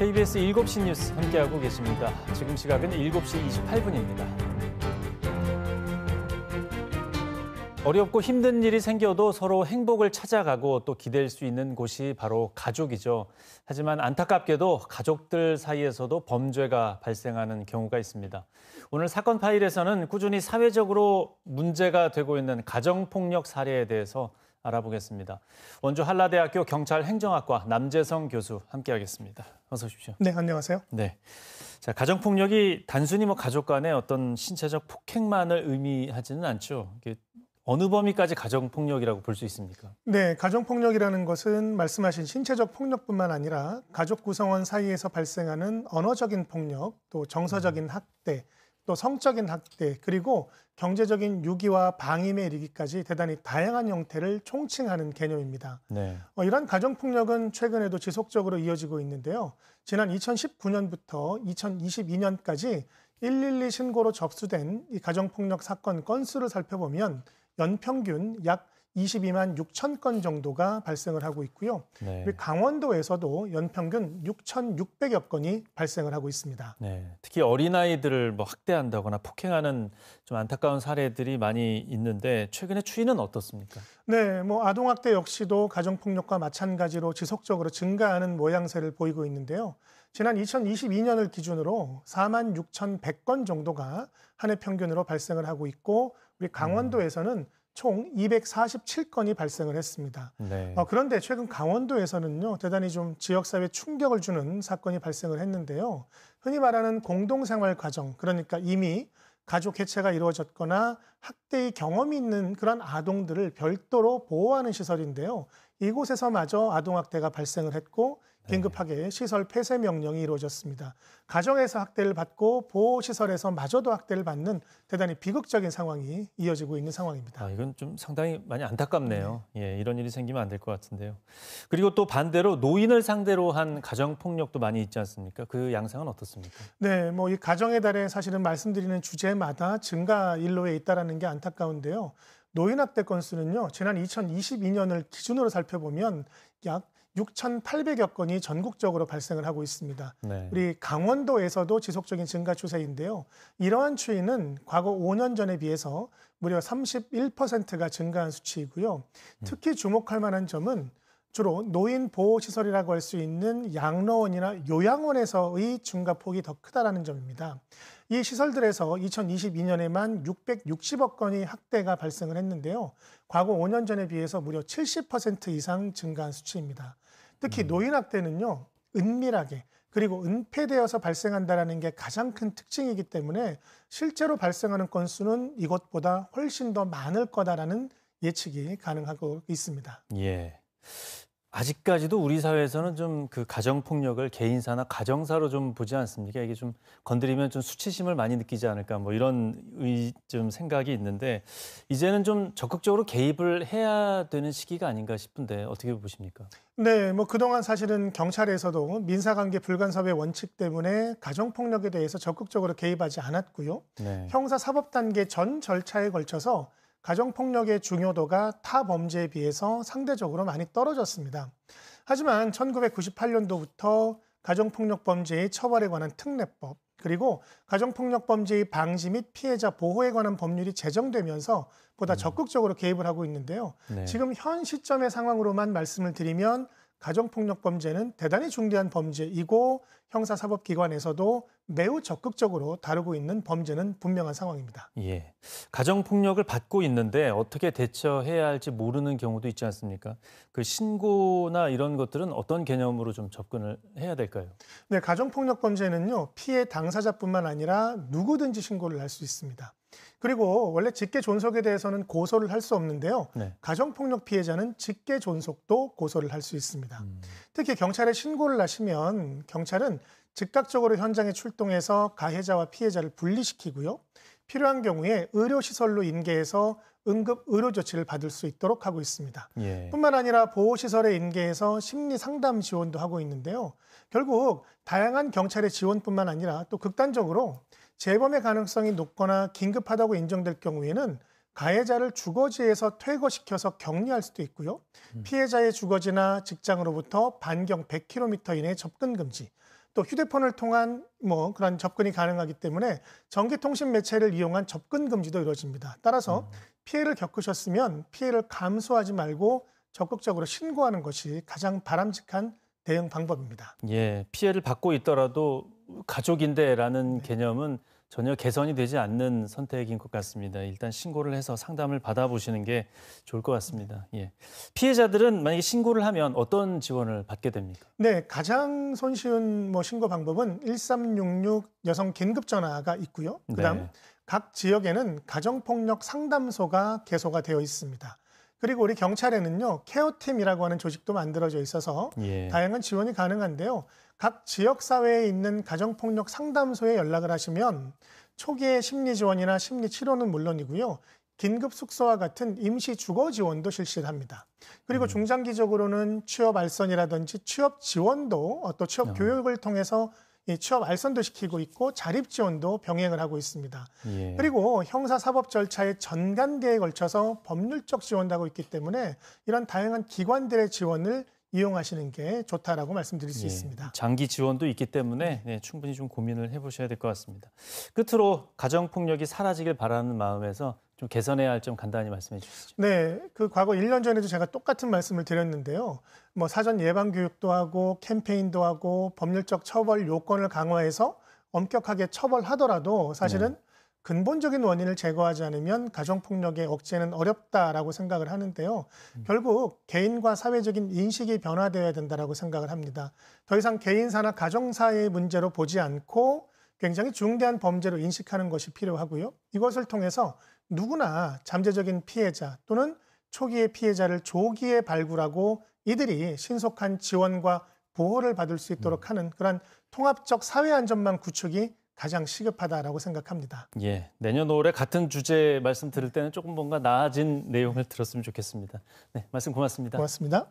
KBS 7시 뉴스 함께하고 계십니다. 지금 시각은 7시 28분입니다. 어렵고 힘든 일이 생겨도 서로 행복을 찾아가고 또 기댈 수 있는 곳이 바로 가족이죠. 하지만 안타깝게도 가족들 사이에서도 범죄가 발생하는 경우가 있습니다. 오늘 사건 파일에서는 꾸준히 사회적으로 문제가 되고 있는 가정폭력 사례에 대해서 알아보겠습니다. 원주 한라대학교 경찰행정학과 남재성 교수 함께하겠습니다. 어서 오십시오. 네, 안녕하세요. 네. 자, 가정폭력이 단순히 가족 간의 어떤 신체적 폭행만을 의미하지는 않죠. 어느 범위까지 가정폭력이라고 볼 수 있습니까? 네, 가정폭력이라는 것은 말씀하신 신체적 폭력뿐만 아니라 가족 구성원 사이에서 발생하는 언어적인 폭력, 또 정서적인 학대, 또 성적인 학대, 그리고 경제적인 유기와 방임에 이르기까지 대단히 다양한 형태를 총칭하는 개념입니다. 네. 이런 가정폭력은 최근에도 지속적으로 이어지고 있는데요. 지난 2019년부터 2022년까지 112 신고로 접수된 이 가정폭력 사건 건수를 살펴보면 연평균 약 22만 6천 건 정도가 발생을 하고 있고요. 네. 강원도에서도 연평균 6,600여 건이 발생을 하고 있습니다. 네. 특히 어린아이들을 학대한다거나 폭행하는 좀 안타까운 사례들이 많이 있는데 최근에 추이는 어떻습니까? 네, 아동학대 역시도 가정폭력과 마찬가지로 지속적으로 증가하는 모양새를 보이고 있는데요. 지난 2022년을 기준으로 4만 6,100건 정도가 한 해 평균으로 발생을 하고 있고 우리 강원도에서는 총 247건이 발생을 했습니다. 네. 그런데 최근 강원도에서는요, 대단히 좀 지역사회에 충격을 주는 사건이 발생을 했는데요. 흔히 말하는 공동생활 과정, 그러니까 이미 가족 개체가 이루어졌거나 학대의 경험이 있는 그런 아동들을 별도로 보호하는 시설인데요. 이곳에서마저 아동학대가 발생을 했고 긴급하게 시설 폐쇄 명령이 이루어졌습니다. 가정에서 학대를 받고 보호시설에서 마저도 학대를 받는 대단히 비극적인 상황이 이어지고 있는 상황입니다. 이건 좀 상당히 많이 안타깝네요. 예, 이런 일이 생기면 안 될 것 같은데요. 그리고 또 반대로 노인을 상대로 한 가정폭력도 많이 있지 않습니까? 그 양상은 어떻습니까? 네, 이 가정의 달에 사실은 말씀드리는 주제마다 증가 일로에 있다는 게 안타까운데요. 노인학대 건수는요, 지난 2022년을 기준으로 살펴보면 약 6,800여 건이 전국적으로 발생을 하고 있습니다. 네. 우리 강원도에서도 지속적인 증가 추세인데요. 이러한 추이는 과거 5년 전에 비해서 무려 31%가 증가한 수치이고요. 특히 주목할 만한 점은 주로 노인 보호시설이라고 할 수 있는 양로원이나 요양원에서의 증가폭이 더 크다라는 점입니다. 이 시설들에서 2022년에만 660억 건의 학대가 발생을 했는데요. 과거 5년 전에 비해서 무려 70% 이상 증가한 수치입니다. 특히 노인 학대는요, 은밀하게 그리고 은폐되어서 발생한다는 게 가장 큰 특징이기 때문에 실제로 발생하는 건수는 이것보다 훨씬 더 많을 거다라는 예측이 가능하고 있습니다. 예. 아직까지도 우리 사회에서는 좀 그 가정폭력을 개인사나 가정사로 좀 보지 않습니까? 이게 좀 건드리면 좀 수치심을 많이 느끼지 않을까 이런 좀 생각이 있는데 이제는 좀 적극적으로 개입을 해야 되는 시기가 아닌가 싶은데 어떻게 보십니까? 네, 그동안 사실은 경찰에서도 민사관계 불간섭의 원칙 때문에 가정폭력에 대해서 적극적으로 개입하지 않았고요. 네. 형사사법 단계 전 절차에 걸쳐서 가정폭력의 중요도가 타 범죄에 비해서 상대적으로 많이 떨어졌습니다. 하지만 1998년도부터 가정폭력 범죄의 처벌에 관한 특례법, 그리고 가정폭력 범죄의 방지 및 피해자 보호에 관한 법률이 제정되면서 보다 적극적으로 개입을 하고 있는데요. 네. 지금 현 시점의 상황으로만 말씀을 드리면 가정폭력 범죄는 대단히 중대한 범죄이고 형사사법기관에서도 매우 적극적으로 다루고 있는 범죄는 분명한 상황입니다. 예, 가정폭력을 받고 있는데 어떻게 대처해야 할지 모르는 경우도 있지 않습니까? 그 신고나 이런 것들은 어떤 개념으로 좀 접근을 해야 될까요? 네, 가정폭력 범죄는요, 피해 당사자뿐만 아니라 누구든지 신고를 할 수 있습니다. 그리고 원래 직계 존속에 대해서는 고소를 할 수 없는데요. 네. 가정폭력 피해자는 직계 존속도 고소를 할 수 있습니다. 특히 경찰에 신고를 하시면 경찰은 즉각적으로 현장에 출동해서 가해자와 피해자를 분리시키고요. 필요한 경우에 의료시설로 인계해서 응급 의료 조치를 받을 수 있도록 하고 있습니다. 예. 뿐만 아니라 보호시설에 인계해서 심리상담 지원도 하고 있는데요. 결국 다양한 경찰의 지원뿐만 아니라 또 극단적으로 재범의 가능성이 높거나 긴급하다고 인정될 경우에는 가해자를 주거지에서 퇴거시켜서 격리할 수도 있고요. 피해자의 주거지나 직장으로부터 반경 100km 이내 접근 금지, 또 휴대폰을 통한 그런 접근이 가능하기 때문에 전기통신 매체를 이용한 접근 금지도 이루어집니다. 따라서 피해를 겪으셨으면 피해를 감수하지 말고 적극적으로 신고하는 것이 가장 바람직한 대응 방법입니다. 예, 피해를 받고 있더라도 가족인데라는 개념은 전혀 개선이 되지 않는 선택인 것 같습니다. 일단 신고를 해서 상담을 받아보시는 게 좋을 것 같습니다. 예. 피해자들은 만약에 신고를 하면 어떤 지원을 받게 됩니까? 네, 가장 손쉬운 신고 방법은 1366 여성 긴급 전화가 있고요. 그다음 네. 각 지역에는 가정폭력 상담소가 개소가 되어 있습니다. 그리고 우리 경찰에는요, 케어팀이라고 하는 조직도 만들어져 있어서 예. 다양한 지원이 가능한데요. 각 지역 사회에 있는 가정폭력 상담소에 연락을 하시면 초기의 심리 지원이나 심리 치료는 물론이고요. 긴급 숙소와 같은 임시 주거 지원도 실시를 합니다. 그리고 중장기적으로는 취업 알선이라든지 취업 지원도 또 취업 교육을 통해서 이 취업 알선도 시키고 있고 자립 지원도 병행을 하고 있습니다. 예. 그리고 형사 사법 절차의 전 단계에 걸쳐서 법률적 지원도 하고 있기 때문에 이런 다양한 기관들의 지원을 이용하시는 게 좋다라고 말씀드릴 수 예, 있습니다. 장기 지원도 있기 때문에 충분히 좀 고민을 해보셔야 될 것 같습니다. 끝으로 가정폭력이 사라지길 바라는 마음에서 좀 개선해야 할 점 간단히 말씀해 주시죠. 네, 그 과거 1년 전에도 제가 똑같은 말씀을 드렸는데요. 사전 예방 교육도 하고 캠페인도 하고 법률적 처벌 요건을 강화해서 엄격하게 처벌하더라도 사실은 근본적인 원인을 제거하지 않으면 가정폭력의 억제는 어렵다라고 생각을 하는데요. 결국 개인과 사회적인 인식이 변화되어야 된다라고 생각을 합니다. 더 이상 개인사나 가정사의 문제로 보지 않고 굉장히 중대한 범죄로 인식하는 것이 필요하고요. 이것을 통해서 누구나 잠재적인 피해자 또는 초기의 피해자를 조기에 발굴하고 이들이 신속한 지원과 보호를 받을 수 있도록 하는 그런 통합적 사회 안전망 구축이 가장 시급하다라고 생각합니다. 예, 내년 5월에 같은 주제 말씀 들을 때는 조금 뭔가 나아진 내용을 들었으면 좋겠습니다. 네, 말씀 고맙습니다. 고맙습니다.